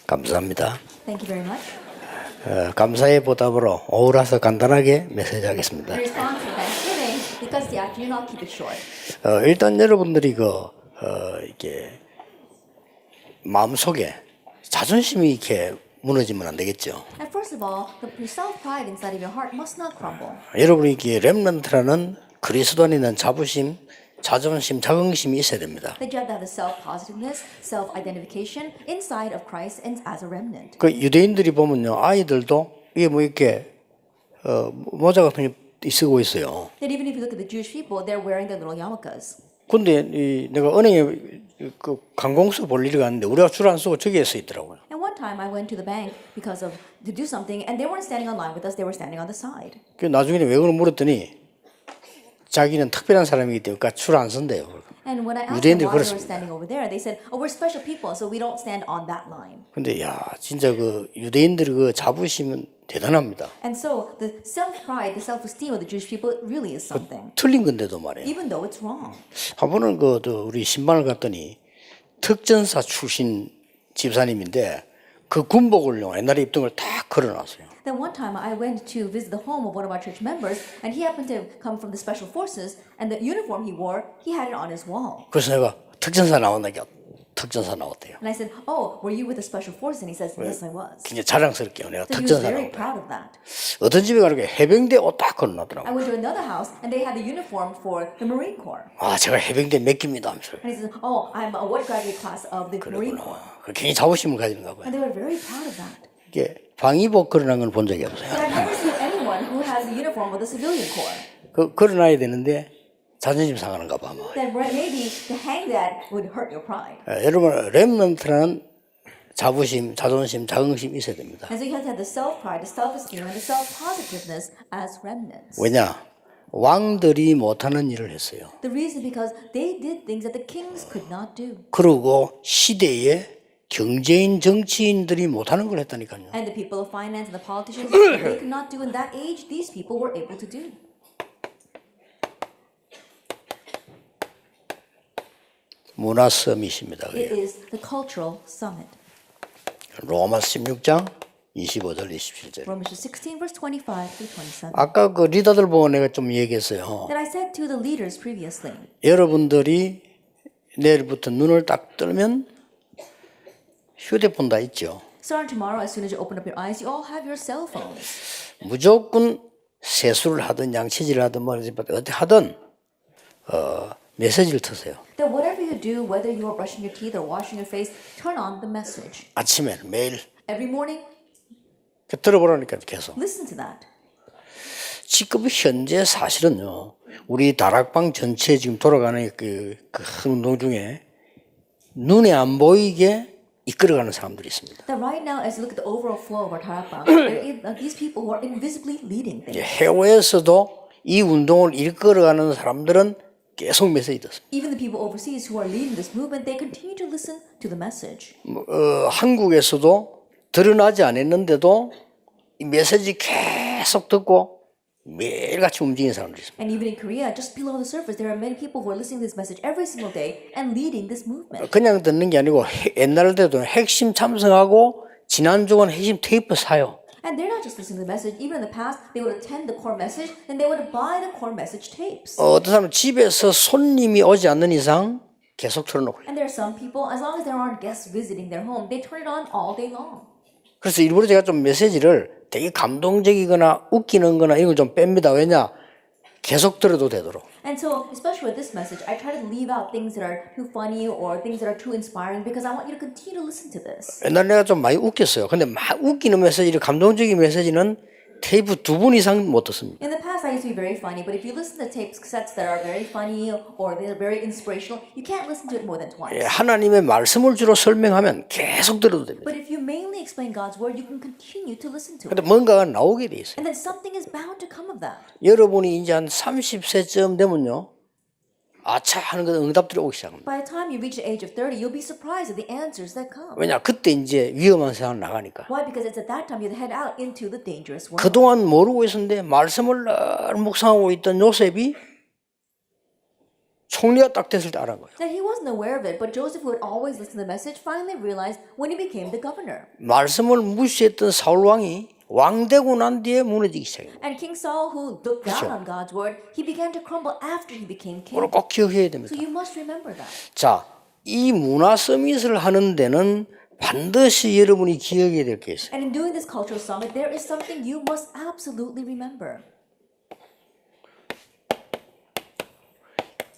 감사합니다. Thank you very much. 감사의 보답으로 오후라서 간단하게 메시지하겠습니다. In response to Thanksgiving, because the afternoon, I'll keep it short. 일단 여러분들이 이게 마음속에 자존심이 이렇게 무너지면 안 되겠죠. And first of all, the self-pride inside of your heart must not crumble. 여러분이 이게 렘넌트라는 그리스도 안에 있는 자부심, 자존심, 자긍심이 있어야 됩니다. That you have to have the self-positiveness, self-identification inside of Christ and as a remnant. 그 유대인들이 보면요, 아이들도 이게 뭐 이렇게 모자 같은 게 쓰고 있어요. That even if you look at the Jewish people, they're wearing their little yarmulkes. 근데 내가 은행에 그 관공서 볼 일이 갔는데 우리가 줄 안 쓰고 저기에 서 있더라고요. And one time I went to the bank to do something, and they weren't standing on line with us; they were standing on the side. 그 나중에 왜 그런 물었더니 자기는 특별한 사람이기 때문에 줄 안 쓴대요. And when I asked them 유대인들이 why they were 그렇습니다. standing over there, they said, "Oh, we're special people, so we don't stand on that line." 근데 야, 진짜 그 유대인들의 그 자부심은 대단합니다. And so the self-pride, the self-esteem of the Jewish people really is something, 틀린 건데도 말이에요. even though it's wrong. 한 번은 우리 신방을 갔더니 특전사 출신 집사님인데 그 군복을요 옛날에 입던 걸 다 걸어놨어요. Then one time I went to visit the home of one of our church members, and he happened to come from the special forces, and the uniform he wore, he had it on his wall. 그래서 내가 특전사 나왔나요? 특전사 나왔대요. And I said, "Oh, were you with the special forces?" And he says, "Yes, I was." 굉장히 자랑스럽게요. 내가 So he was 특전사 very 나왔다. proud of that. 어떤 집에 가니까 해병대 옷 딱 I 걸어놨더라고요. went to another house, and they had the uniform for the Marine Corps. 아, 제가 해병대 몇 기입니다 하면서. And he says, "Oh, I'm what graduate class of the Marine Corps." 그 굉장히 자부심을 가지는가 봐요. And they were very proud of that. 이게 방위복 걸어놓은 건 본 적이 없어요. But I've never seen anyone who has the uniform of the civilian corps. 걸어놔야 되는데 자존심 상하는가 봐. 뭐. Then maybe to hang that would hurt your pride. 여러분 렘넌트라는 자부심, 자존심, 자긍심 있어야 됩니다. And so you have to have the self-pride, the self-esteem, and the self-positiveness as remnants. 왜냐? 왕들이 못하는 일을 했어요. The reason because they did things that the kings could not do. 그리고 시대에 경제인, 정치인들이 못하는 걸 했다니까요. And the people of finance and the politicians, what they could not do in that age, these people were able to do. 문화 서밋입니다. It is the cultural summit. 로마서 16장 25절 27절. Romans 16, verse 25 through 27. 아까 그 리더들 보고 내가 좀 얘기했어요. That I said to the leaders previously, 여러분들이 내일부터 눈을 딱 뜨면 휴대폰 다 있죠. starting tomorrow, as soon as you open up your eyes, you all have your cell phones. 무조건 세수를 하든 양치질을 하든 뭐 어떻게 하든 메시지를 트세요. That whatever you do, whether you are brushing your teeth or washing your face, turn on the message. 아침에 매일 Every morning, 들어보라니까 계속. listen to that. 지금 현재 사실은요. 우리 다락방 전체 지금 돌아가는 그 운동 중에 눈에 안 보이게 이끌어가는 사람들이 있습니다. That right now, as you look at the overall flow of our Tarapang, these people who are invisibly leading things. 해외에서도 이 운동을 이끌어가는 사람들은 계속 메시지 듣습니다. Even the people overseas who are leading this movement, they continue to listen to the message. 한국에서도 드러나지 않았는데도 이 메시지 계속 듣고 매일같이 움직이는 사람들이 있습니다. And even in Korea, just below the surface, there are many people who are listening to this message every single day and leading this movement. 그냥 듣는 게 아니고 옛날 때도 핵심 참석하고 지난주간 핵심 테이프 사요. And they're not just listening to the message. Even in the past, they would attend the core message, and they would buy the core message tapes. 어떤 사람은 집에서 손님이 오지 않는 이상 계속 틀어놓고. And there are some people, as long as there aren't guests visiting their home, they turn it on all day long. 그래서 일부러 제가 좀 메시지를 되게 감동적이거나 웃기는 거나 이런 걸 좀 뺍니다. 왜냐? 계속 들어도 되도록. And so, especially with this message, I try to leave out things that are too funny or things that are too inspiring because I want you to continue to listen to this. 옛날에 내가 좀 많이 웃겼어요. 근데 막 웃기는 메시지를 감동적인 메시지는 테이프 2분 이상 못 듣습니다. In the past, I used to be very funny, but if you listen to tapes, cassettes that are very funny or they're very inspirational, you can't listen to it more than twice. 하나님의 말씀을 주로 설명하면 계속 들어도 됩니다. But if you mainly explain God's word, you can continue to listen to it. 근데 뭔가가 나오게 돼 있어요. And then something is bound to come of that. 여러분이 이제 한 30세쯤 되면요. 아차 하는 그 응답들이 오기 시작합니다. By the time you reach the age of 30, you'll be surprised at the answers that come. 왜냐? 그때 이제 위험한 세상 나가니까. Why? Because it's at that time you head out into the dangerous world. 그동안 모르고 있었는데 말씀을 늘 묵상하고 있던 요셉이 총리가 딱 됐을 때 알은 거예요. That he wasn't aware of it, but Joseph, who had always listened to the message, finally realized when he became the governor. 말씀을 무시했던 사울 왕이 왕 되고 난 뒤에 무너지기 시작해요. And King Saul, who looked down on God's word, he began to crumble after he became king. 그걸 꼭 기억해야 됩니다. So you must remember that. 자, 이 문화 서밋을 하는 데는 반드시 여러분이 기억해야 될 게 있어요. And in doing this cultural summit, there is something you must absolutely remember.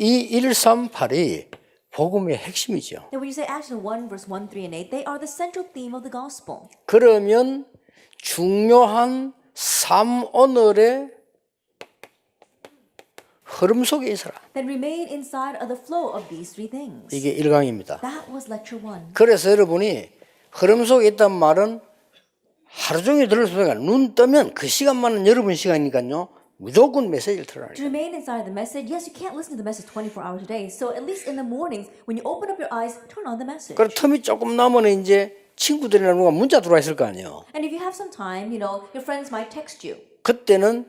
이 138이 복음의 핵심이죠. That when you say Acts 1, verse 1, 3, and 8, they are the central theme of the gospel. 그러면 중요한 3언어의 흐름 속에 있어라. Then remain inside of the flow of these three things. 이게 1강입니다. That was lecture 1. 그래서 여러분이 흐름 속에 있단 말은 하루 종일 들을 수가 눈 뜨면 그 시간만은 여러분 시간이니까요. 무조건 메시지를 들어야 To remain inside the message, yes, you can't listen to the message 24 hours a day. So at least in the mornings, when you open up your eyes, turn on the message. 그리고 틈이 조금 나면 이제 친구들이나 누가 문자 들어와 있을 거 아니에요. And if you have some time, your friends might text you. 그때는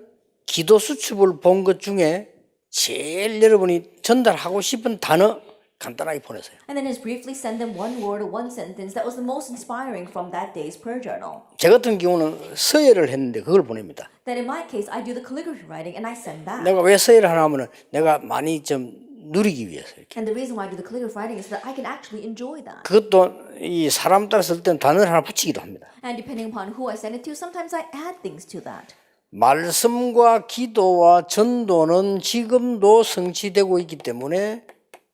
기도 수첩을 본 것 중에 제일 여러분이 전달하고 싶은 단어 간단하게 보내세요. And then just briefly send them one word or one sentence that was the most inspiring from that day's prayer journal. 제 같은 경우는 서예를 했는데 그걸 보냅니다. Then in my case, I do the calligraphy writing and I send that. 내가 왜 서예를 하나 하면은 내가 많이 좀 누리기 위해서 이렇게. And the reason why I do the calligraphy writing is that I can actually enjoy that. 그것도 이 사람 따라 쓸 때는 단어를 하나 붙이기도 합니다. And depending upon who I send it to, sometimes I add things to that. 말씀과 기도와 전도는 지금도 성취되고 있기 때문에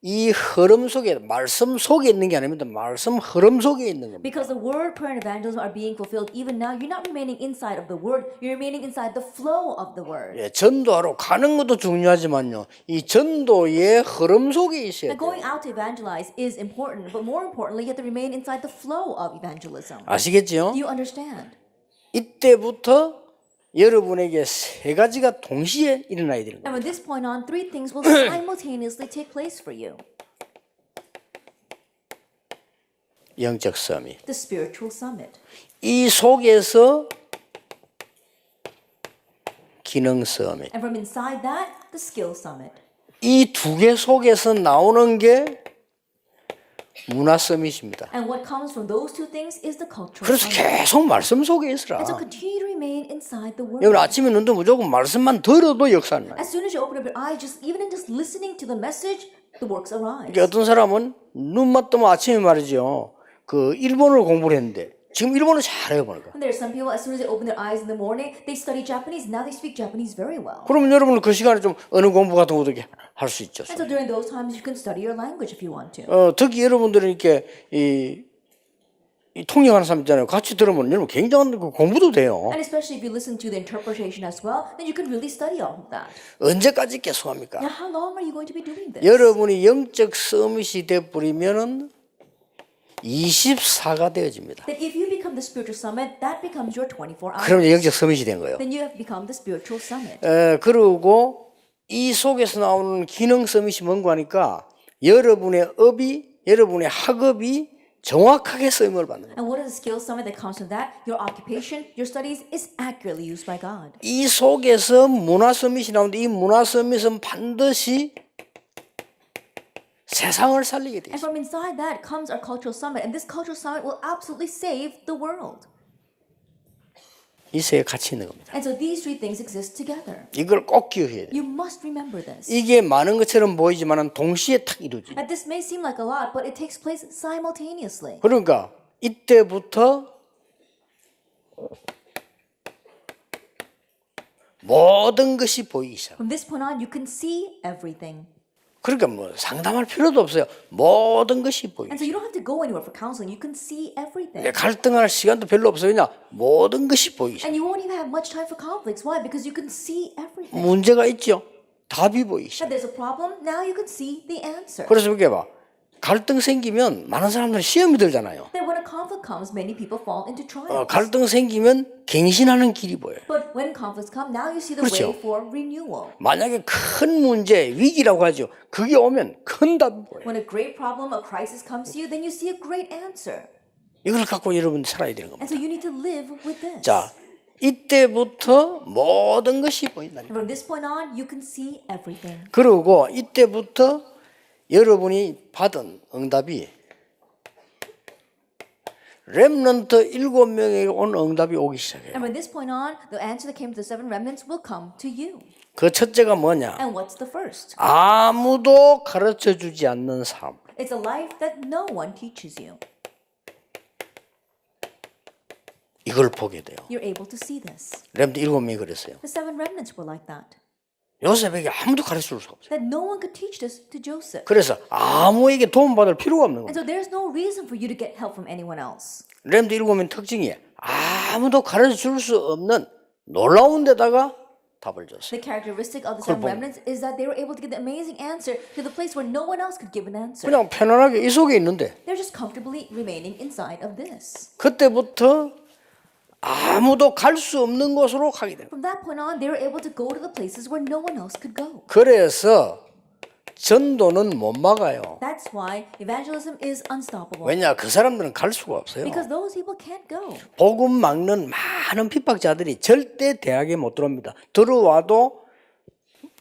이 흐름 속에 말씀 속에 있는 게 아닙니다. 말씀 흐름 속에 있는 겁니다. Because the word, prayer, and evangelism are being fulfilled even now, you're not remaining inside of the word, you're remaining inside the flow of the word. 예, 전도하러 가는 것도 중요하지만요. 이 전도의 흐름 속에 있어야 Now, 돼요. going out to evangelize is important, but more importantly, you have to remain inside the flow of evangelism. 아시겠죠? Do you understand? 이때부터 여러분에게 세 가지가 동시에 일어나야 되는 거예요. And from this point on, three things will simultaneously take place for you. 영적 서밋. The spiritual summit. 이 속에서 기능 서밋. And from inside that, the skill summit. 이 두 개 속에서 나오는 게 문화 서밋입니다. And what comes from those two things is the cultural 그래서 summit. 계속 말씀 속에 있으라. And so continue to remain inside the word. 여러분 아침에 눈 뜨면 무조건 말씀만 들어도 역사는 나요. As soon as you open up your eyes, even in just listening to the message, the works arise. 그러니까 어떤 사람은 눈만 뜨면 아침에 말이죠. 그 일본어를 공부를 했는데 지금 일본어 잘해요 보니까. And there are some people, as soon as they open their eyes in the morning, they study Japanese. Now they speak Japanese very well. 그러면 여러분은 그 시간에 좀 언어 공부 같은 것도 할 수 있죠. And so during those times, you can study your language if you want to. 특히 여러분들은 이렇게 이 통역하는 사람 있잖아요. 같이 들으면 여러분 굉장한 그 공부도 돼요. And especially if you listen to the interpretation as well, then you can really study all of that. 언제까지 계속합니까? Now, how long are you going to be doing this? 여러분이 영적 서밋이 돼버리면은 24가 되어집니다. That if you become the spiritual summit, that becomes your 24 hours. 그러면 영적 서밋이 된 거예요. Then you have become the spiritual summit. 그리고 이 속에서 나오는 기능 서밋이 뭔가 하니까 여러분의 업이, 여러분의 학업이 정확하게 쓰임을 받는 거예요. And what is the skill summit that comes from that? Your occupation, your studies is accurately used by God. 이 속에서 문화 서밋이 나오는데 이 문화 서밋은 반드시 세상을 살리게 돼 And 있어요. from inside that comes our cultural summit. And this cultural summit will absolutely save the world. 이 세에 같이 있는 겁니다. And so these three things exist together. 이걸 꼭 기억해야 돼요. You must remember this. 이게 많은 것처럼 보이지만 동시에 탁 이루어져요. And this may seem like a lot, but it takes place simultaneously. 그러니까 이때부터 모든 것이 보이기 시작. From this point on, you can see everything. 그러니까 뭐 상담할 필요도 없어요. 모든 것이 보이기 And so you don't have to go anywhere for counseling. You can see everything. 갈등할 시간도 별로 없어요. 그냥 모든 것이 보이기 시작. And you won't even have much time for conflicts. Why? Because you can see everything. 문제가 있죠. 답이 보이기 시작. If there's a problem, now you can see the answer. 그래서 이렇게 봐. 갈등 생기면 많은 사람들은 시험이 들잖아요. Then when a conflict comes, many people fall into trials. 갈등 생기면 갱신하는 길이 보여요. But when conflicts come, now you see the 그렇죠. way for renewal. 만약에 큰 문제, 위기라고 하죠. 그게 오면 큰 답이 보여요. When a great problem, a crisis comes to you, then you see a great answer. 이걸 갖고 여러분이 살아야 되는 겁니다. And so you need to live with this. 자, 이때부터 모든 것이 보인다. And from this point on, you can see everything. 그리고 이때부터 여러분이 받은 응답이 렘넌트 7명에게 온 응답이 오기 시작해요. And from this point on, the answer that came to the seven remnants will come to you. 그 첫째가 뭐냐? And what's the first? 아무도 가르쳐 주지 않는 삶. It's a life that no one teaches you. 이걸 보게 돼요. You're able to see this. 렘넌트 7명이 그랬어요. The seven remnants were like that. 요셉에게 아무도 가르쳐 줄 수 없어요. That no one could teach this to Joseph. 그래서 아무에게 도움받을 필요가 없는 And 거예요. so there's no reason for you to get help from anyone else. 렘넌트 7명 특징이 아무도 가르쳐 줄 수 없는 놀라운 데다가 답을 줬어요. The characteristic of the seven remnants is that they were able to get the amazing answer to the place where no one else could give an answer. 그냥 편안하게 이 속에 있는데 They're just comfortably remaining inside of this. 그때부터 아무도 갈 수 없는 곳으로 가게 돼요. From that point on, they were able to go to the places where no one else could go. 그래서 전도는 못 막아요. That's why evangelism is unstoppable. 왜냐? 그 사람들은 갈 수가 없어요. Because those people can't go. 복음 막는 많은 핍박자들이 절대 대학에 못 들어옵니다. 들어와도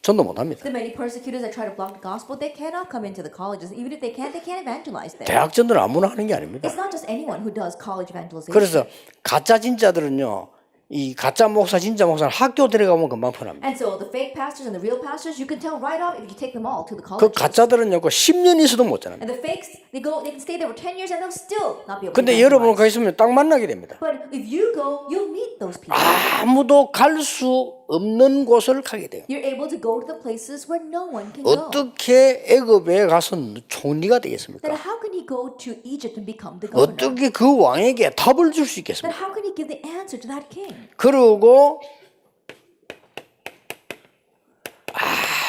전도 못 합니다. The many persecutors that try to block the gospel, they cannot come into the colleges. Even if they can't evangelize there. 대학 전도는 아무나 하는 게 아닙니다. It's not just anyone who does college evangelization. 그래서 가짜 진짜들은요. 이 가짜 목사 진짜 목사는 학교 데려가면 금방 편합니다. And so the fake pastors and the real pastors, you can tell right off if you take them all to the 그 colleges. 가짜들은요. 그 10년 있어도 못 자랍니다. And the fakes, they can stay there for 10 years and they'll still not be able to 근데 여러분 evangelize. 가 있으면 딱 만나게 됩니다. But if you go, you'll meet those people. 아무도 갈 수 없는 곳을 가게 돼요. You're able to go to the places where no one can go. 어떻게 애굽에 가서 총리가 되겠습니까? Then how can he go to Egypt and become the governor? 어떻게 그 왕에게 답을 줄 수 Then 있겠습니까? how can he give the answer to that king? 그리고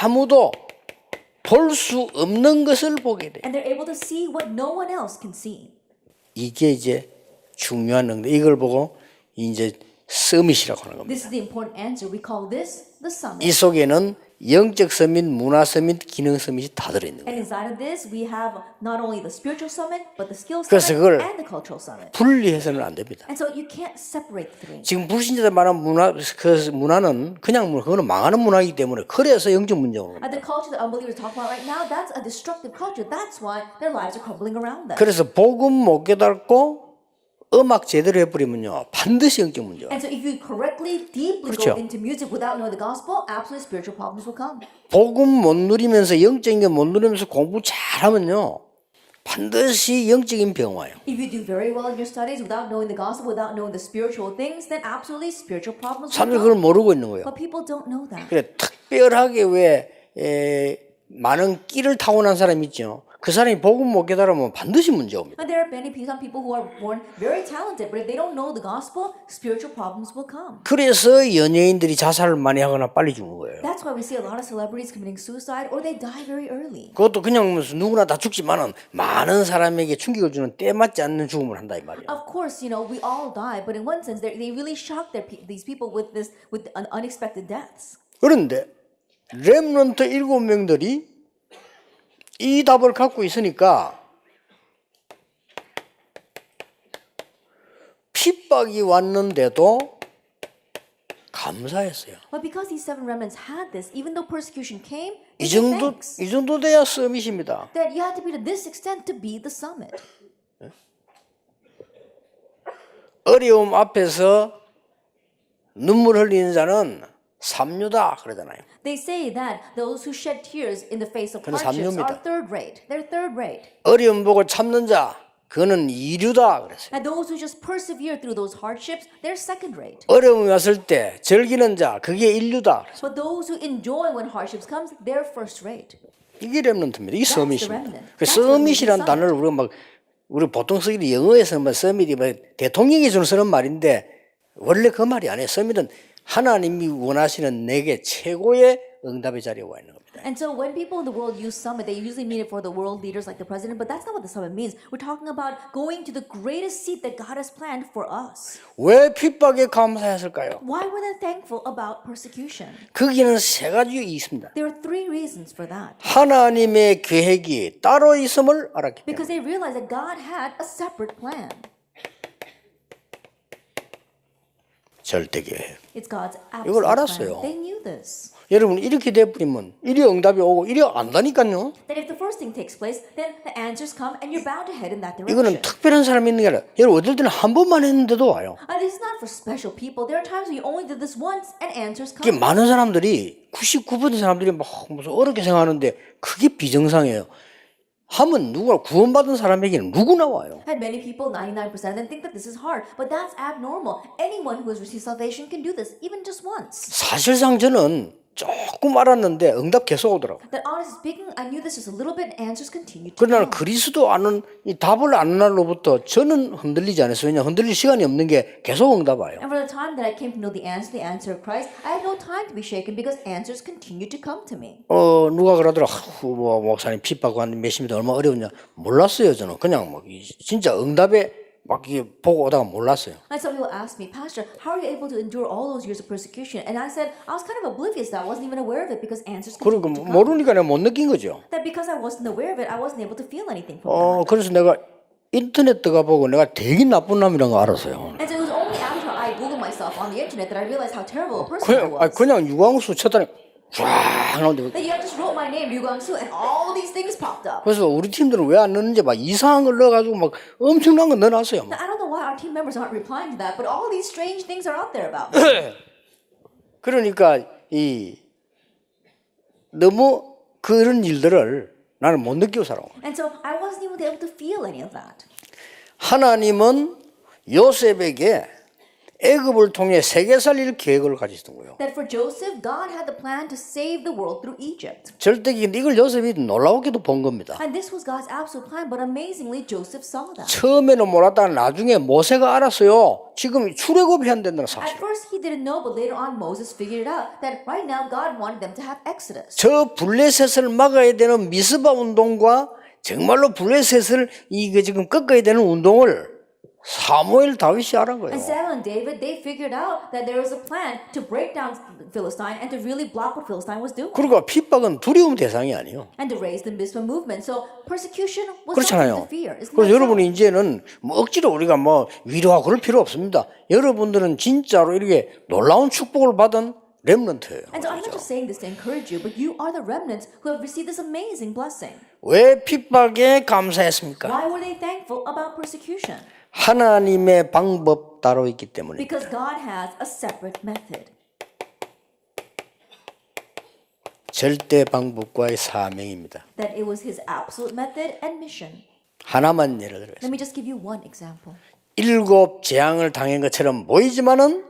아무도 볼 수 없는 것을 보게 돼요. And they're able to see what no one else can see. 이게 이제 중요한 응답. 이걸 보고 이제 서밋이라고 하는 겁니다. This is the important answer. We call this the summit. 이 속에는 영적 서밋, 문화 서밋, 기능 서밋이 다 들어있는 거예요. And inside of this, we have not only the spiritual summit, but the skill 그래서 summit 그걸 and the cultural summit. 분리해서는 안 됩니다. And so you can't separate the three. 지금 불신자들 말하는 문화, 그 문화는 그냥 그거는 망하는 문화이기 때문에 그래서 영적 문제가 오는 겁니다. The culture that unbelievers talk about right now, that's a destructive culture. That's why their lives are crumbling around them. 그래서 복음 못 깨닫고 음악 제대로 해버리면요 반드시 영적 문제가. And so if you correctly, deeply 그렇죠. go into music without knowing the gospel, absolutely spiritual problems will come. 복음 못 누리면서 영적인 게 못 누리면서 공부 잘하면요 반드시 영적인 병 와요. If you do very well in your studies without knowing the gospel, without knowing the spiritual things, then absolutely spiritual problems will 사람들이 그걸 come. 모르고 있는 거예요. But people don't know that. 그래 특별하게 왜 많은 끼를 타고난 사람이 있죠. 그 사람이 복음 못 깨달으면 반드시 문제 옵니다. And there are many some people who are born very talented, but if they don't know the gospel, spiritual problems will come. 그래서 연예인들이 자살을 많이 하거나 빨리 죽는 거예요. That's why we see a lot of celebrities committing suicide or they die very early. 그것도 그냥 무슨 누구나 다 죽지만은 많은 사람에게 충격을 주는 때 맞지 않는 죽음을 한다 이 말이야. Of course, we all die, but in one sense, they really shock these people with unexpected deaths. 그런데 렘넌트 7명들이 이 답을 갖고 있으니까 핍박이 왔는데도 감사했어요. But because these seven remnants had this, even though persecution came, 이 they gave 정도 thanks. 이 정도 돼야 서밋입니다. That you had to be to this extent to be the summit. 어려움 앞에서 눈물 흘리는 자는 삼류다 그러잖아요. They say that those who shed tears in the face of 그는 hardships 삼류입니다. are third rate. They're third rate. 어려움 보고 참는 자 그는 이류다 그랬어요. And those who just persevere through those hardships, they're second rate. 어려움이 왔을 때 즐기는 자 그게 인류다. But those who enjoy when hardships comes, they're first rate. 이게 렘넌트입니다. 이게 That's the 서밋입니다. remnant. 그 That's what we 서밋이란 need 단어를 우리가 막 우리 보통 쓰기도 영어에서 뭐 서밋이 뭐 대통령이 주는 쓰는 말인데 원래 그 말이 아니에요. 서밋은 하나님이 원하시는 내게 최고의 응답의 자리에 와 있는 겁니다. And so when people in the world use summit, they usually mean it for the world leaders like the president, but that's not what the summit means. We're talking about going to the greatest seat that God has planned for us. 왜 핍박에 감사했을까요? Why were they thankful about persecution? 거기는 세 가지 있습니다. There are three reasons for that. 하나님의 계획이 따로 있음을 알았기 때문에. Because they realized that God had a separate plan. 절대 계획. It's God's 이걸 absolute 알았어요. plan. They knew this. 여러분 이렇게 돼버리면 이리 응답이 오고 이리 안다니까요. That if the first thing takes place, then the answers come and you're bound to head in that 이거는 direction. 특별한 사람이 있는 게 아니라 여러분 어떨 때는 한 번만 했는데도 와요. And this is not for special people. There are times when you only did this once and answers 이게 come. 많은 사람들이 99% 사람들이 막 무슨 어렵게 생각하는데 그게 비정상이에요. 하면 누가 구원받은 사람에게는 누구나 와요. And many people, 99% of them, think that this is hard, but that's abnormal. Anyone who has received salvation can do this, even just once. 사실상 저는 조금 알았는데 응답 계속 오더라고. That honestly speaking, I knew this just a little bit, and answers continued to 그러나 come. 그리스도 아는 이 답을 아는 날로부터 저는 흔들리지 않았어요. 왜냐 흔들릴 시간이 없는 게 계속 응답 와요. And from the time that I came to know the answer of Christ, I had no time to be shaken because answers continued to come to me. 누가 그러더라. 뭐 목사님 핍받고 한 몇십니다 얼마 어려웠냐. 몰랐어요 저는. 그냥 막 진짜 응답에 막 이게 보고 오다가 몰랐어요. And some people asked me, Pastor, how are you able to endure all those years of persecution? And I said, I was kind of oblivious to that. I wasn't even aware of it because answers 그리고 continued to come. 모르니까 내가 못 느낀 거죠. That because I wasn't aware of it, I wasn't able to feel anything from that. 그래서 내가 인터넷 들어가 보고 내가 되게 나쁜 놈이라는 거 알았어요. And so it was only after I Googled myself on the internet that I realized how terrible a person I was. 그냥 유광수 쳤다니 쫙 나오는데 That you just wrote my name, Ryu Gwang-soo, and all these things popped up. 그래서 우리 팀들은 왜 안 넣는지 막 이상한 걸 넣어가지고 막 엄청난 거 넣어놨어요. Now, I don't know why our team members aren't replying to that, but all these strange things are out there about me. 그러니까 이 너무 그런 일들을 나는 못 느끼고 살아. And so I wasn't even able to feel any of that. 하나님은 요셉에게 애굽을 통해 세계 살릴 계획을 가지셨던 거예요. That for Joseph, God had the plan to save the world through Egypt. 절대기 이걸 요셉이 놀라우게도 본 겁니다. And this was God's absolute plan, but amazingly, Joseph saw that. 처음에는 몰랐다가 나중에 모세가 알았어요. 지금 출애굽이 안 된다는 At 사실. first, he didn't know, but later on, Moses figured it out that right now, God wanted them to have Exodus. 저 블레셋을 막아야 되는 미스바 운동과 정말로 블레셋을 이게 지금 꺾어야 되는 운동을 사무엘 다윗이 알은 거예요. And Samuel and David, they figured out that there was a plan to break down Philistine and to really block what Philistine was doing. 그러니까 핍박은 두려움 대상이 아니에요. And to raise the Mizpah movement. So persecution was 그렇잖아요. something to fear. Isn't 그래서 that 여러분이 so? 이제는 뭐 억지로 우리가 뭐 위로하고 그럴 필요 없습니다. 여러분들은 진짜로 이렇게 놀라운 축복을 받은 렘넌트예요. And so I'm not just saying this to encourage you, but you are the remnants who have received this amazing blessing. 왜 핍박에 감사했습니까? Why were they thankful about persecution? 하나님의 방법 따로 있기 때문에. Because God has a separate method. 절대 방법과의 사명입니다. That it was His absolute method and mission. 하나만 예를 들어요. Let me just give you one example. 7 재앙을 당한 것처럼 보이지만은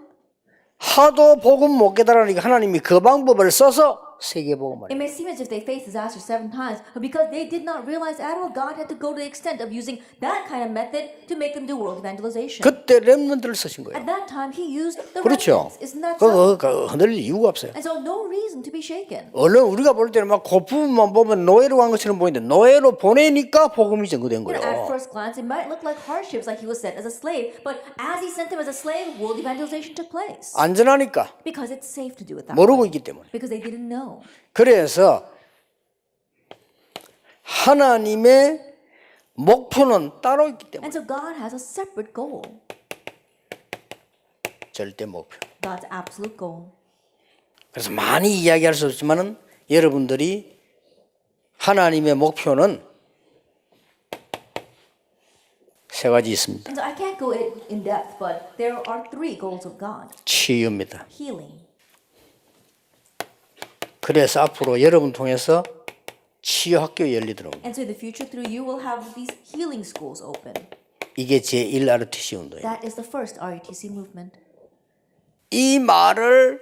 하도 복음 못 깨달으니까 하나님이 그 방법을 써서 세계복음을. It may seem as if they faced disaster 7 times, but because they did not realize at all, God had to go to the extent of using that kind of method to make them do world evangelization. 그때 렘넌트를 쓰신 거예요. At that time, He used the 그렇죠. remnants. Isn't that so? 그 흔들릴 이유가 없어요. And so, no reason to be shaken. 얼른 우리가 볼 때는 막 그 부분만 보면 노예로 간 것처럼 보이는데 노예로 보내니까 복음이 전거된 You know, 거예요. at first glance, it might look like hardships, like he was sent as a slave. But as he sent him as a slave, world evangelization took place. 안전하니까 Because it's safe to do it that 모르고 way. 있기 때문에. Because they didn't know. 그래서 하나님의 목표는 따로 있기 때문에. And so God has a separate goal. 절대 목표. God's absolute goal. 그래서 많이 이야기할 수 없지만은 여러분들이 하나님의 목표는 세 가지 있습니다. And so I can't go in depth, but there are 3 goals of God. 치유입니다. Healing. 그래서 앞으로 여러분 통해서 치유 학교 열리도록. And so in the future, through you, we'll have these healing schools open. 이게 제1 ROTC 운동이에요. That is the first RUTC movement. 이 말을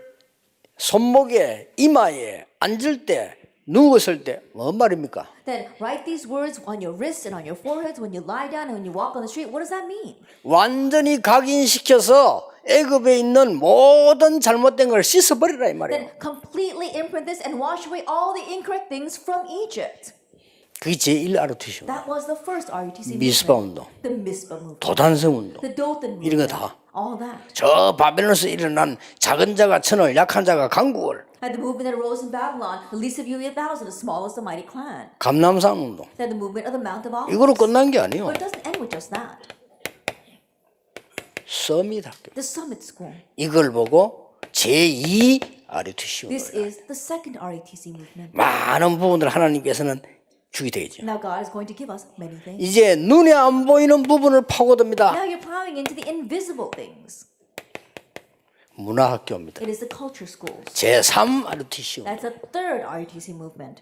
손목에 이마에 앉을 때 누웠을 때 뭔 말입니까? Then write these words on your wrists and on your foreheads when you lie down and when you walk on the street. What does that mean? 완전히 각인시켜서 애굽에 있는 모든 잘못된 걸 씻어버리라 이 말이에요. Then completely imprint this and wash away all the incorrect things from Egypt. 그게 제1 ROTC 운동. That was the first RUTC 미스바 movement. 운동, The Mizpah movement. 도단성 운동. The Dothan 이런 거 movement. 다. All that. 저 바벨론에서 일어난 작은 자가 천을 약한 자가 강국을 And the movement that arose in Babylon, the least of you 1,000, the smallest the mighty clan. 감람산 운동. Then the movement of the Mount of Olives. 이거로 끝난 게 아니에요. But it doesn't end with just that. 서밋 학교. The Summit School. 이걸 보고 제2 RUTC This 운동이다. is the second RATC movement. 많은 부분을 하나님께서는 주게 되죠. Now God is going to give us many things. 이제 눈에 안 보이는 부분을 파고듭니다. Now you're plowing into the invisible things. 문화학교입니다. It is the culture schools. 제3 RUTC 운동. That's the third RATC movement.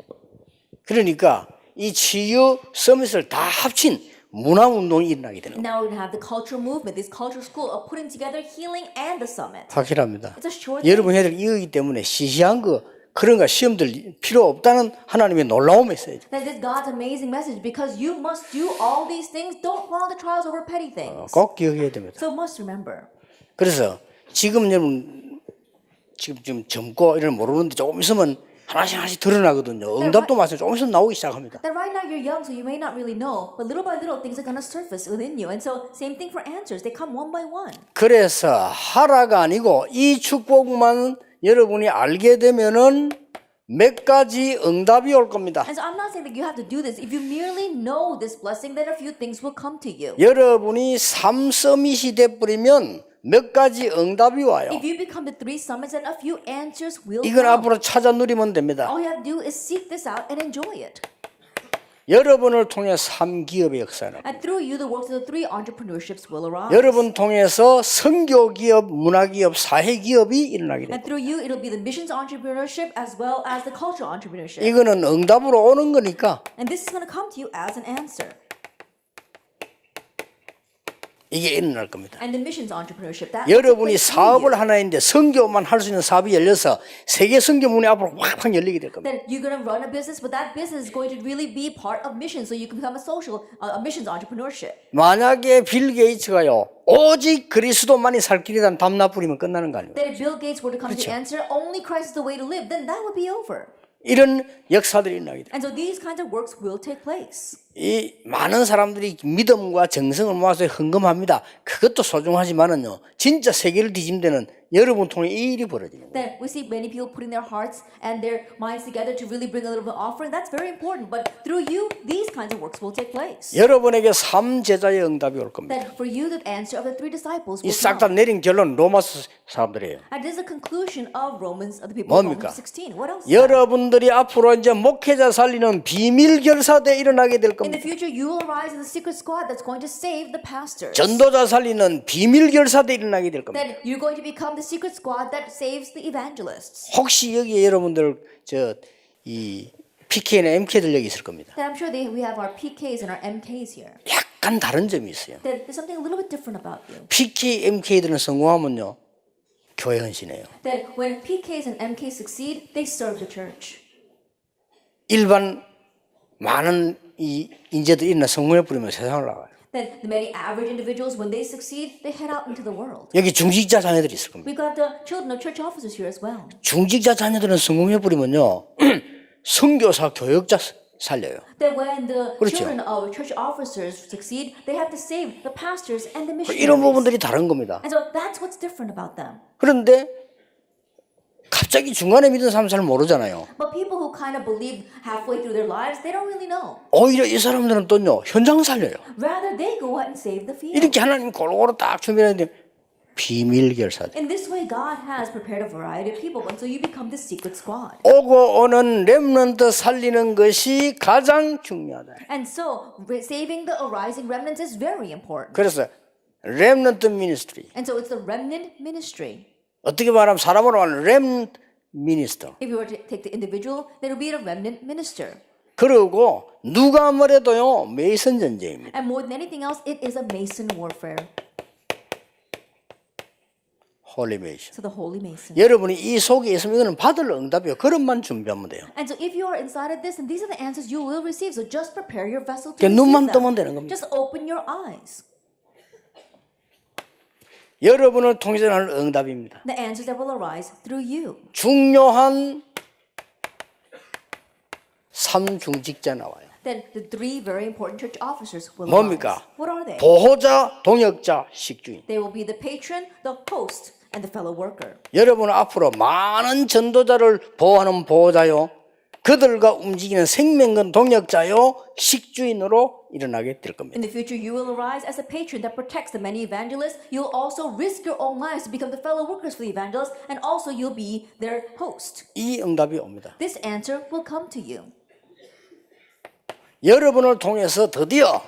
그러니까 이 치유 서밋을 다 합친 문화운동이 일어나게 되는 거예요. Now we're going to have the cultural movement, this culture school of putting together healing and the summit. 확실합니다. It's a short thing. 여러분 애들 이거기 때문에 시시한 거 그런 거 시험들 필요 없다는 하나님의 놀라운 메시지. That is God's amazing message because you must do all these things. Don't follow the trials over petty things. 꼭 기억해야 됩니다. So must remember. 그래서 지금 여러분 지금 젊고 이런 모르는데 조금 있으면 하나씩 드러나거든요. 응답도 마찬가지로 조금 있으면 나오기 시작합니다. That right now you're young, so you may not really know, but little by little things are going to surface within you. And so same thing for answers. They come one by one. 그래서 하라가 아니고 이 축복만 여러분이 알게 되면은 몇 가지 응답이 올 겁니다. And so I'm not saying that you have to do this. If you merely know this blessing, then a few things will come to you. 여러분이 3서밋이 돼버리면 몇 가지 응답이 와요. If you become the 3 summits, then a few answers will 이건 come. 앞으로 찾아 누리면 됩니다. All you have to do is seek this out and enjoy it. 여러분을 통해 3기업의 역사는 And through you, the works of the 3 entrepreneurships will arise. 여러분 통해서 선교기업, 문화기업, 사회기업이 일어나게 됩니다. And through you, it'll be the missions entrepreneurship as well as the cultural entrepreneurship. 이거는 응답으로 오는 거니까 And this is going to come to you as an answer. 이게 일어날 겁니다. And the missions entrepreneurship. That 여러분이 will take place through 사업을 you. 하나 했는데 선교만 할 수 있는 사업이 열려서 세계 선교 문이 앞으로 확 열리게 될 겁니다. Then you're going to run a business, but that business is going to really be part of missions, so you can become a missions entrepreneurship. 만약에 빌 게이츠가요 오직 그리스도만이 살 길이라는 담나 뿌리면 끝나는 거 아니에요. That if Bill Gates were to come to the answer, only Christ is the way to live, then that would be over. 이런 역사들이 일어나게 돼요. And so these kinds of works will take place. 이 많은 사람들이 믿음과 정성을 모아서 헌금합니다. 그것도 소중하지만은요 진짜 세계를 뒤집는 여러분 통해 이 일이 벌어집니다. Then we see many people putting their hearts and their minds together to really bring a little bit of offering. That's very important. But through you, these kinds of works will take place. 여러분에게 3제자의 응답이 올 겁니다. Then for you, the answer of the 3 disciples 이 will 싹 다 come. 내린 결론 로마서 사람들이에요. And this is the conclusion of Romans, of the people of 뭡니까? Romans 16. What else? 여러분들이 앞으로 이제 목회자 살리는 비밀 결사대 일어나게 될 In the 겁니다. future, you will arise in the secret squad that's going to save the pastors. 전도자 살리는 비밀 결사대 일어나게 될 겁니다. Then you're going to become the secret squad that saves the evangelists. 혹시 여기에 여러분들 이 PK나 MK들 여기 있을 겁니다. Then I'm sure we have our PKs and our MKs here. 약간 다른 점이 있어요. Then there's something a little bit different about you. PK, MK들은 성공하면요 교회 헌신해요. That when PKs and MKs succeed, they serve the church. 일반 많은 이 인재들이 있나 성공해 버리면 세상을 나가요. Then the many average individuals, when they succeed, they head out into the world. 여기 중직자 자녀들이 있을 겁니다. We've got the children of church officers here as well. 중직자 자녀들은 성공해 버리면요 선교사 교역자 살려요. That when the 그렇죠. children of church officers succeed, they have to save the pastors and the 이런 missionaries. 부분들이 다른 겁니다. And so that's what's different about them. 그런데 갑자기 중간에 믿은 사람 잘 모르잖아요. But people who kind of believe halfway through their lives, they don't really know. 오히려 이 사람들은 또요 현장 살려요. Rather, they go out and save the field. 이렇게 하나님 골고루 딱 준비했는데 비밀 결사들. In this way, God has prepared a variety of people until you become the secret squad. 오고 오는 렘넌트 살리는 것이 가장 중요하다. And so, saving the arising remnants is very important. 그래서 렘넌트 미니스트리. And so, it's the remnant ministry. 어떻게 말하면 사람으로 말하면 렘넌트 미니스터. If you were to take the individual, then it would be a remnant minister. 그리고 누가 뭐래도요 메이슨 전쟁입니다. And more than anything else, it is a Mason warfare. 홀리 메이슨. So the Holy Mason. 여러분이 이 속에 있으면 이거는 받을 응답이에요. 그것만 준비하면 돼요. And so if you are inside of this, and these are the answers you will receive. So just prepare your vessel to 그냥 receive 눈만 them. 뜨면 되는 겁니다. Just open your eyes. 여러분을 통해서 나는 응답입니다. The answers that will arise through you. 중요한 3중직자 나와요. Then the 3 very important church officers will 뭡니까? arise. What are they? 보호자, 동역자, 식주인. They will be the patron, the host, and the fellow worker. 여러분은 앞으로 많은 전도자를 보호하는 보호자요. 그들과 움직이는 생명건 동역자요. 식주인으로 일어나게 될 겁니다. In the future, you will arise as a patron that protects the many evangelists. You'll also risk your own lives to become the fellow workers for the evangelists, and also you'll be their host. 이 응답이 옵니다. This answer will come to you. 여러분을 통해서 드디어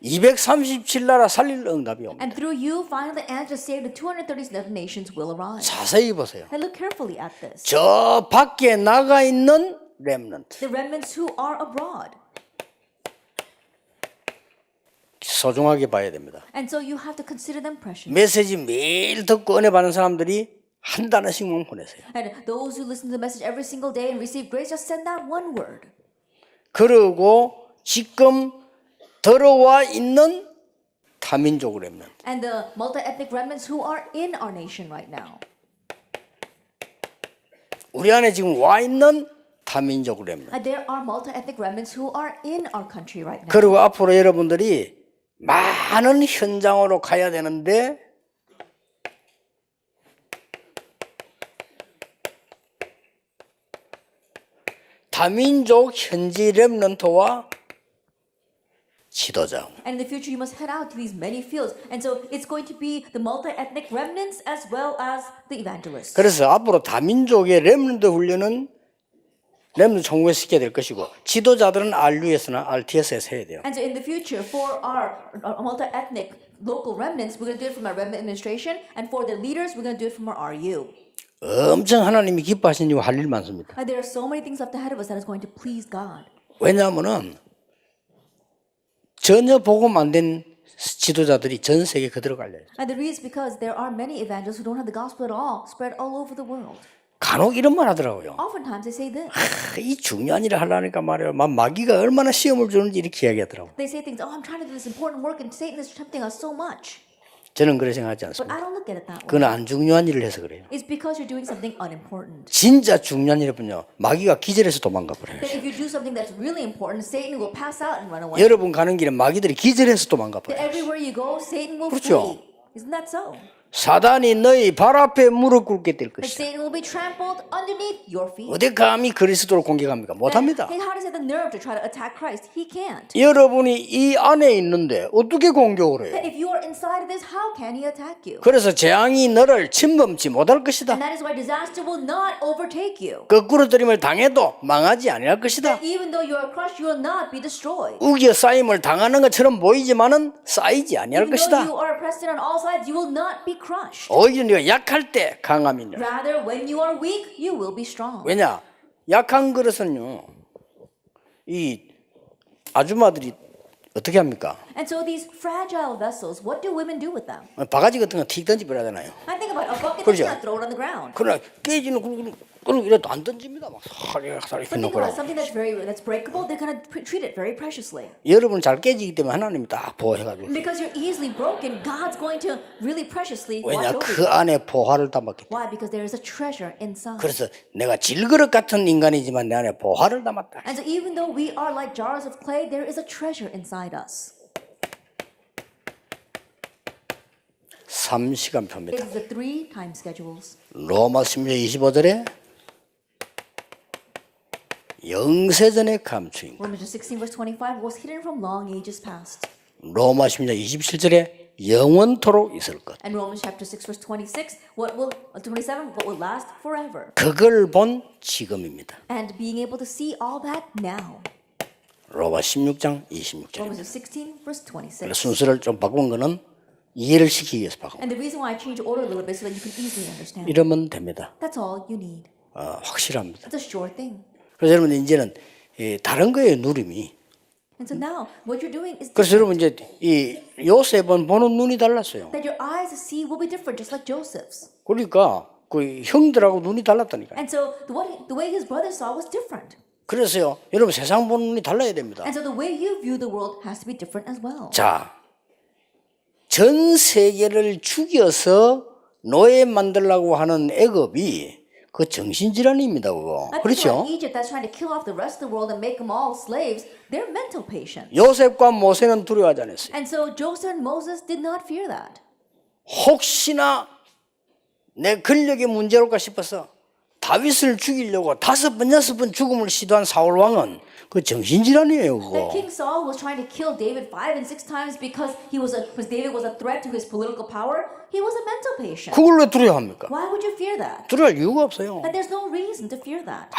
237나라 살릴 응답이 옵니다. And through you, finally, the answer to save the 237 nations will arise. 자세히 보세요. And look carefully at this. 저 밖에 나가 있는 렘넌트. The remnants who are abroad. 소중하게 봐야 됩니다. And so you have to consider them precious. 메시지 매일 듣고 은혜 받는 사람들이 한 단어씩만 보내세요. And those who listen to the message every single day and receive grace, just send out one word. 그리고 지금 들어와 있는 타민족 렘넌트. And the multi-ethnic remnants who are in our nation right now. 우리 안에 지금 와 있는 타민족 렘넌트. And there are multi-ethnic remnants who are in our country right now. 그리고 앞으로 여러분들이 많은 현장으로 가야 되는데 다민족 현지 렘넌트와 지도자. And in the future, you must head out to these many fields. And so it's going to be the multi-ethnic remnants as well as the evangelists. 그래서 앞으로 다민족의 렘넌트 훈련은 렘넌트 총괄시켜야 될 것이고 지도자들은 RUS나 RTS에서 해야 돼요. And so in the future, for our multi-ethnic local remnants, we're going to do it from our remnant administration. And for the leaders, we're going to do it from our RU. 엄청 하나님이 기뻐하시는 일 할 일 많습니다. And there are so many things left ahead of us that is going to please God. 왜냐하면은 전혀 복음 안 된 지도자들이 전 세계 그대로 갈려요. And the reason is because there are many evangelists who don't have the gospel at all, spread all over the world. 간혹 이런 말 하더라고요. Oftentimes they say this. 이 중요한 일을 하려니까 말이에요. 마귀가 얼마나 시험을 주는지 이렇게 이야기하더라고요. They say things, oh, I'm trying to do this important work and Satan is tempting us so much. 저는 그렇게 생각하지 But 않습니다. I don't look at it that way. 그건 안 중요한 일을 해서 그래요. It's because you're doing something unimportant. 진짜 중요한 일이면요. 마귀가 기절해서 도망가 버려요. That if you do something that's really important, Satan will pass out and run away. 여러분 가는 길에 마귀들이 기절해서 도망가 That 버려요. everywhere you go, Satan will 그렇죠. flee. Isn't that so? 사단이 너희 발 앞에 무릎 꿇게 될 That 것이다. Satan will be trampled underneath your feet. 어디 감히 그리스도를 공격합니까? 못합니다. Hey, how does he have the nerve to try to attack Christ? He can't. 여러분이 이 안에 있는데 어떻게 공격을 That 해요? if you are inside of this, how can he attack you? 그래서 재앙이 너를 침범치 못할 것이다. And that is why disaster will not overtake you. 거꾸로 들임을 당해도 망하지 아니할 것이다. That even though you are crushed, you will not be destroyed. 우겨 쌓임을 당하는 것처럼 보이지만은 쌓이지 아니할 Even though 것이다. you are pressed in on all sides, you will not be crushed. 오히려 네가 약할 때 강함이냐. Rather, when you are weak, you will be strong. 왜냐? 약한 그릇은요. 이 아줌마들이 어떻게 합니까? And so these fragile vessels, what do women do with them? 바가지 같은 거 틱 던지버리잖아요. I think about a bucket 그렇죠. that's gonna throw it on the ground. 그러나 깨지는 그런 이래도 안 던집니다. 막 사리사리 But think 해놓고. about something that's breakable. They're gonna treat it very preciously. 여러분 잘 깨지기 때문에 하나님이 딱 보호해가지고. Because you're easily broken, God's going to really preciously watch 왜냐 over 그 you. 안에 보화를 담았기 때문에. Why? Because there is a treasure inside. 그래서 내가 질그릇 같은 인간이지만 내 안에 보화를 담았다. And so even though we are like jars of clay, there is a treasure inside us. 3시간표입니다. It is the 3 time schedules. 로마 16장 25절에 영세전에 감추인 것. Romans 16 verse 25 was hidden from long ages past. 로마 16장 27절에 영원토록 있을 것. And Romans chapter 6 verse 26, what will 27 what will last forever. 그걸 본 지금입니다. And being able to see all that now. 로마 16장 26절. Romans 16 verse 26. 순서를 좀 바꾼 거는 이해를 시키기 위해서 바꾼. And the reason why I changed the order a little bit so that you can easily understand. 이러면 됩니다. That's all you need. 확실합니다. It's a sure thing. 그래서 여러분 이제는 다른 거예요 누림이. And so now what you're doing is 그래서 different. 여러분 이제 이 요셉은 보는 눈이 달랐어요. That your eyes to see will be different, just like Joseph's. 그러니까 그 형들하고 눈이 달랐다니까. And so the way his brother saw was different. 그래서요 여러분 세상 보는 눈이 달라야 됩니다. And so the way you view the world has to be different as well. 자, 전 세계를 죽여서 노예 만들려고 하는 애굽이 그 정신질환입니다, 그거. I think 그렇죠? about Egypt that's trying to kill off the rest of the world and make them all slaves. They're mental patients. 요셉과 모세는 두려워하지 않았어요. And so Joseph and Moses did not fear that. 혹시나 내 권력이 문제올까 싶어서 다윗을 죽이려고 5번, 6번 죽음을 시도한 사울 왕은 그 정신질환이에요, That 그거. King Saul was trying to kill David 5 and 6 times because David was a threat to his political power. He was a mental patient. 그걸 왜 두려워합니까? Why would you fear that? 두려워할 이유가 없어요. That there's no reason to fear that.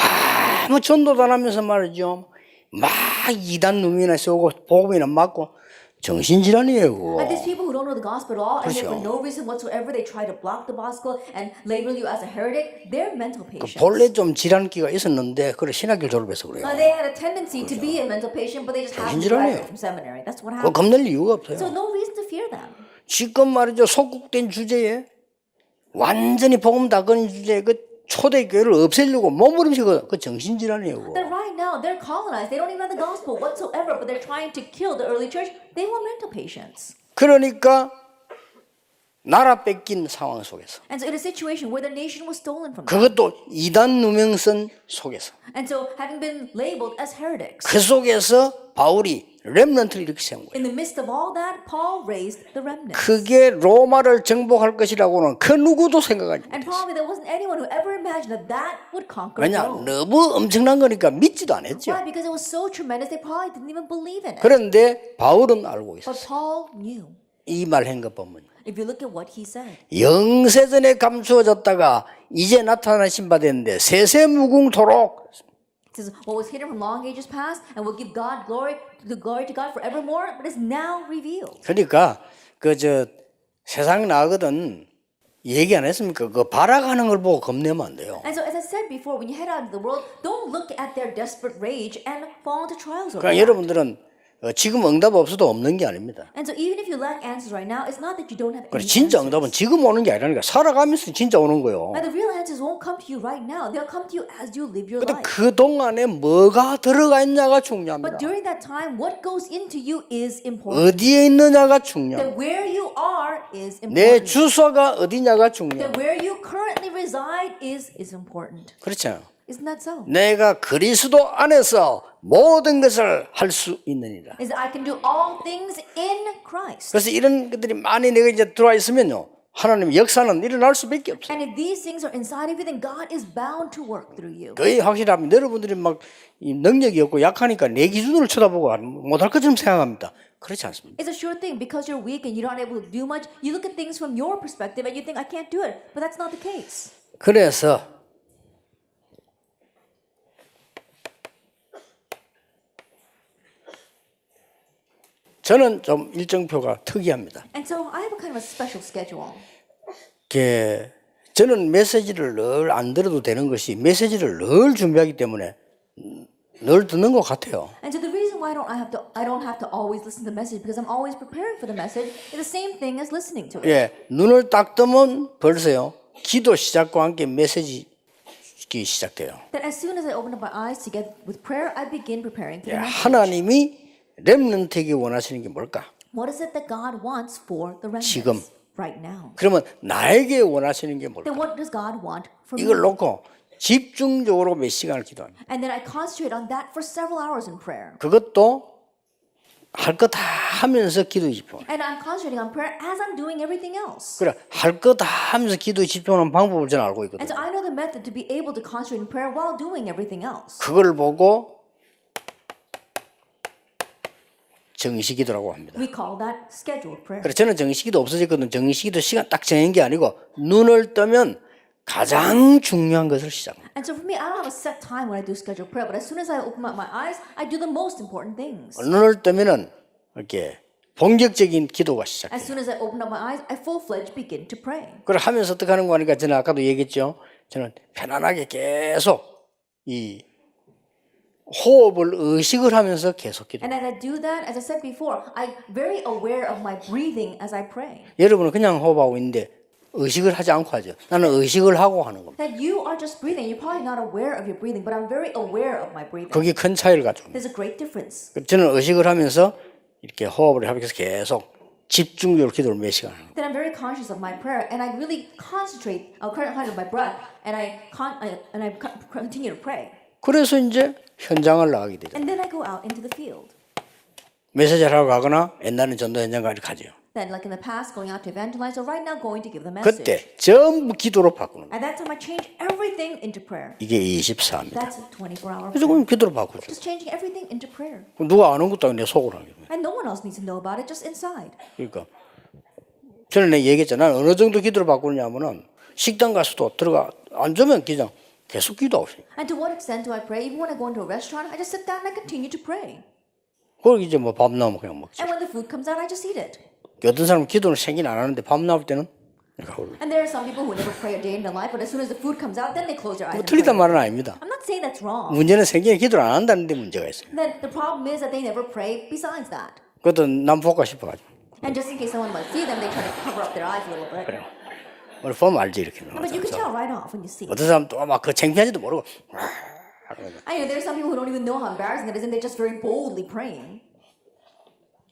아무 전도도 안 하면서 말이죠. 막 이단 놈이나 쏘고 복음이나 맞고 정신질환이에요, 그거. Like these people who don't know the gospel at all, and yet for 그렇죠. no reason whatsoever they try to block the gospel and label you as a heretic, they're mental patients. 본래 좀 질환기가 있었는데 그래 신학교 졸업해서 그래요. They had a tendency to be a mental patient, but they just happened to 정신질환이에요. graduate from seminary. That's what 그거 happened. 겁낼 이유가 So 없어요. no reason to fear them. 지금 말이죠, 속국된 주제에 완전히 복음 다 끊은 주제에 그 초대교회를 없애려고 몸부림치고 그 정신질환이에요, 그거. That right now they're colonized. They don't even have the gospel whatsoever, but they're trying to kill the early church. They were mental patients. 그러니까 나라 뺏긴 상황 속에서 And so in a situation where the nation was stolen from them, 그것도 이단 누명선 속에서 and so having been labeled as heretics, 그 속에서 바울이 렘넌트를 이렇게 세운 거예요. in the midst of all that, Paul raised the remnant. 그게 로마를 정복할 것이라고는 그 누구도 생각하지 And 못했어요. probably there wasn't anyone who ever imagined that that would conquer 왜냐? Rome. 너무 엄청난 거니까 믿지도 않았죠. Why? Because it was so tremendous, they probably didn't even believe in it. 그런데 바울은 알고 But 있었어요. Paul knew. 이 말한 것 보면 If you look at what he said, 영세전에 감추어졌다가 이제 나타나신 바 됐는데 세세무궁토록 it says, what was hidden from long ages past and will give God glory to God forevermore, but is now revealed. 그러니까 그 세상 나거든 얘기 안 했습니까? 그 발악하는 걸 보고 겁내면 안 돼요. And so, as I said before, when you head out into the world, don't look at their desperate rage and fall into trials over 그러니까 that. 여러분들은 지금 응답 없어도 없는 게 아닙니다. And so, even if you lack answers right now, it's not that you don't have 그래 any 진짜 answers. 응답은 지금 오는 게 아니라니까 살아가면서 진짜 오는 거예요. And the real answers won't come to you right now. They'll come to you as you live your 근데 life. 그 동안에 뭐가 들어가 있냐가 중요합니다. But during that time, what goes into you is important. 어디에 있느냐가 That 중요합니다. where you are is 내 important. 주소가 어디냐가 That 중요합니다. where you currently reside is important. 그렇잖아요. Isn't that so? 내가 그리스도 안에서 모든 것을 할 수 있느니라. Is that I can do all things in Christ. 그래서 이런 것들이 많이 내가 이제 들어와 있으면요, 하나님의 역사는 일어날 수밖에 없어요. And if these things are inside of you, then God is bound to work through you. 거의 확실합니다. 여러분들이 막 이 능력이 없고 약하니까 내 기준으로 쳐다보고 못할 것처럼 생각합니다. 그렇지 않습니다. It's a sure thing. Because you're weak and you're not able to do much, you look at things from your perspective and you think, I can't do it. But that's not the case. 그래서 저는 좀 일정표가 특이합니다. And so I have a kind of a special schedule. 저는 메시지를 늘 안 들어도 되는 것이 메시지를 늘 준비하기 때문에 늘 듣는 것 같아요. And so the reason why I don't have to always listen to the message because I'm always preparing for the message is the same thing as listening to it. 예, 눈을 딱 뜨면 벌써요. 기도 시작과 함께 메시지 시작돼요. That as soon as I open up my eyes to get with prayer, I begin preparing for 예, the message. 하나님이 렘넌트에게 원하시는 게 뭘까? What is it that God wants for the remnants 지금. right now? 그러면 나에게 원하시는 게 뭘까? Then what does God want from 이걸 me? 놓고 집중적으로 몇 시간을 기도합니다. And then I concentrate on that for several hours in prayer. 그것도 할 거 다 하면서 기도에 집중. And I'm concentrating on prayer as I'm doing everything else. 그래, 할 거 다 하면서 기도에 집중하는 방법을 저는 알고 있거든요. And so I know the method to be able to concentrate in prayer while doing everything else. 그걸 보고 정시기도라고 합니다. We call that scheduled prayer. 그래, 저는 정시기도 없어졌거든요. 정시기도 시간 딱 정한 게 아니고 눈을 뜨면 가장 중요한 것을 시작합니다. And so for me, I don't have a set time when I do scheduled prayer, but as soon as I open up my eyes, I do the most important things. 눈을 뜨면은 이렇게 본격적인 기도가 시작해요. As soon as I open up my eyes, I full-fledged begin to pray. 그걸 하면서 어떻게 하는 거 하니까 저는 아까도 얘기했죠. 저는 편안하게 계속 이 호흡을 의식을 하면서 계속 기도. And as I do that, as I said before, I'm very aware of my breathing as I pray. 여러분은 그냥 호흡하고 있는데 의식을 하지 않고 하죠. 나는 의식을 하고 하는 겁니다. That you are just breathing. You're probably not aware of your breathing, but I'm very aware of my breathing. 거기 큰 차이를 가져옵니다. There's a great difference. 저는 의식을 하면서 이렇게 호흡을 하면서 계속 집중적으로 기도를 몇 시간 하는 거예요. That I'm very conscious of my prayer, and I really concentrate. I'll concentrate on my breath, and I continue to pray. 그래서 이제 현장을 나가게 되죠. And then I go out into the field. 메시지를 하러 가거나 옛날에는 전도 현장 가죠. Then, like in the past, going out to evangelize, or right now going to give the message. 그때 전부 기도로 바꾸는 거예요. At that time, I changed everything into prayer. 이게 24입니다. That's a 24-hour 그래서 prayer. 그럼 기도로 바꾸죠. Just changing everything into prayer. 누가 아는 것도 아닌데 속으로 하는 거예요. And no one else needs to know about it, just inside. 그러니까 저는 내가 얘기했잖아. 어느 정도 기도를 바꾸냐면은 식당 가서도 들어가 앉으면 그냥 계속 기도하고 있어요. And to what extent do I pray? Even when I go into a restaurant, I just sit down and I continue to pray. 그리고 이제 뭐 밥 나오면 그냥 먹지. And when the food comes out, I just eat it. 어떤 사람은 기도는 생긴 안 하는데 밥 나올 때는 이렇게 하고. And there are some people who never pray a day in their life, but as soon as the food comes out, then they close their eyes. 뭐 and 틀리단 pray. 말은 아닙니다. I'm not saying that's wrong. 문제는 생기에 기도를 안 한다는 데 문제가 있어요. Then the problem is that they never pray besides that. 그것도 남 볼까 싶어가지고. And just in case someone might see them, they try to cover up their eyes a little bit. 그래요. 뭘 보면 알지 이렇게. But you can tell right off when you see. 어떤 사람 또 막 그 창피한지도 모르고. I know there are some people who don't even know how embarrassing it is, and they're just very boldly praying.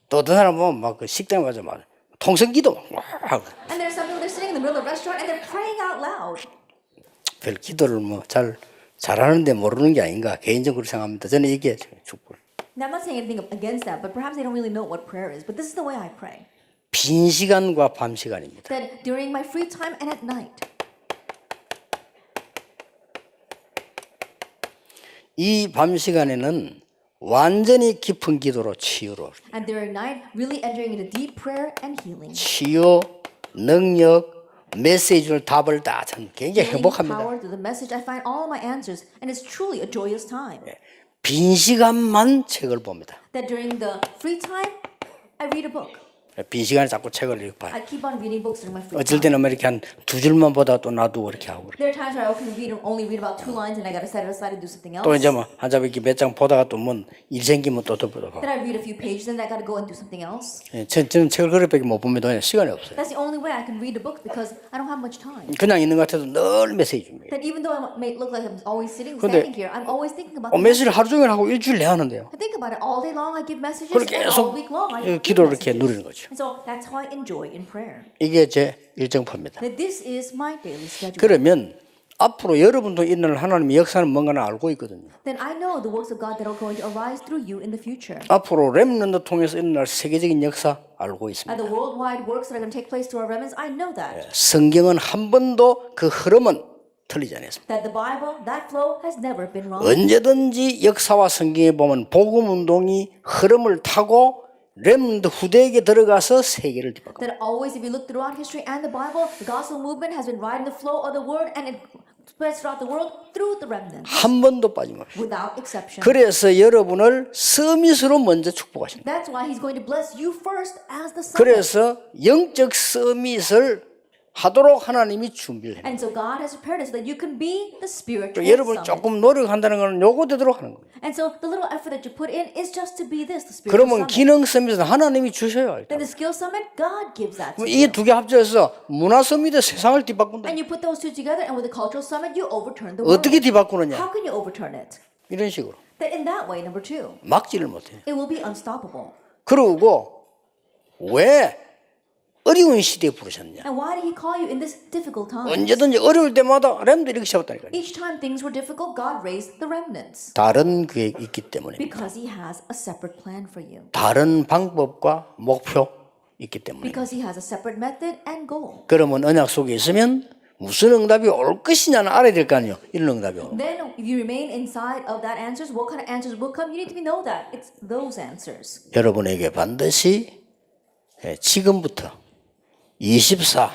또 어떤 사람 보면 막 그 식당 가서 막 통성기도 막 하고. And there are some people they're sitting in the middle of the restaurant and they're praying out loud. 별 기도를 뭐 잘하는데 모르는 게 아닌가 개인적으로 생각합니다. 저는 이게 축복. Now I'm not saying anything against that, but perhaps they don't really know what prayer is. But this is the way I pray. 빈 시간과 밤 시간입니다. That during my free time and at night. 이 밤 시간에는 완전히 깊은 기도로 치유로 And during night, really entering into deep prayer and healing. 치유, 능력, 메시지를 답을 다 전 굉장히 Healing 행복합니다. power through the message, I find all my answers, and it's truly a joyous time. 빈 시간만 책을 봅니다. That during the free time, I read a book. 빈 시간에 자꾸 책을 이렇게 봐요. I keep on reading books during my free 어쩔 time. 때는 뭐 이렇게 한 두 줄만 보다 또 놔두고 이렇게 하고 그래요. There are times where I can only read about 2 lines, and I got to set it aside and do something else. 또 이제 뭐 한 잡이 몇 장 보다가 또 뭔 일 생기면 또 덮어도 하고. Then I read a few pages, and I got to go and do something else. 저는 책을 그렇게밖에 못 봅니다. 그냥 시간이 없어요. That's the only way I can read a book because I don't have much time. 그냥 있는 것 같아도 늘 메시지 줍니다. That even though I may look like I'm always standing 근데 here, I'm always thinking about the 메시지를 하루 종일 하고 일주일 내 하는데요. I think about it all day long. I give messages, 그렇게 and 계속 all week long I give 기도를 이렇게 messages. 누리는 거죠. And so that's how I enjoy in prayer. 이게 제 일정표입니다. That this is my daily schedule. 그러면 앞으로 여러분도 있는 하나님의 역사는 뭔가는 알고 있거든요. Then I know the works of God that are going to arise through you in the future. 앞으로 렘넌트 통해서 일어날 세계적인 역사 알고 있습니다. And the worldwide works that are going to take place through our remnants, I know that. 성경은 한 번도 그 흐름은 틀리지 않았습니다. That the Bible, that flow has never been wrong. 언제든지 역사와 성경에 보면 복음 운동이 흐름을 타고 렘넌트 후대에게 들어가서 세계를 뒤바꿔. That always, if you look throughout history and the Bible, the gospel movement has been riding the flow of the word and it spreads throughout the world through the remnants 한 번도 빠짐없이. without exception. 그래서 여러분을 서밋으로 먼저 축복하십니다. That's why he's going to bless you first as the son. 그래서 영적 서밋을 하도록 하나님이 준비를 해요. And so God has prepared us so that you can be the spiritual 여러분 summit. 조금 노력한다는 건 요거되도록 하는 거예요. And so the little effort that you put in is just to be this, the spiritual 그러면 summit. 기능 서밋은 하나님이 주셔요. Then the skill summit, God gives that to 이 you. 두 개 합쳐서 문화 서밋에 세상을 뒤바꾼다. And you put those two together, and with the cultural summit, you overturn the world. 어떻게 뒤바꾸느냐? How can you overturn it? 이런 식으로 That in that way, number 2, 막지를 못해요. it will be unstoppable. 그러고 왜 어려운 시대에 부르셨냐? And why did he call you in this difficult time? 언제든지 어려울 때마다 렘도 이렇게 세웠다니까요. Each time things were difficult, God raised the remnants. 다른 계획이 있기 때문에 Because he has a separate plan for you. 다른 방법과 목표 있기 때문에. Because he has a separate method and goal. 그러면 언약 속에 있으면 무슨 응답이 올 것이냐는 알아야 될 거 아니에요. 이런 응답이 오는. Then, if you remain inside of that answers, what kind of answers will come? You need to know that. It's those answers. 여러분에게 반드시 지금부터 24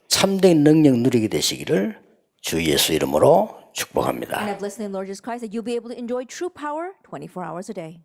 참된 능력 누리게 되시기를 주 예수 이름으로 축복합니다. And I bless the Lord Jesus Christ that you'll be able to enjoy true power 24 hours a day.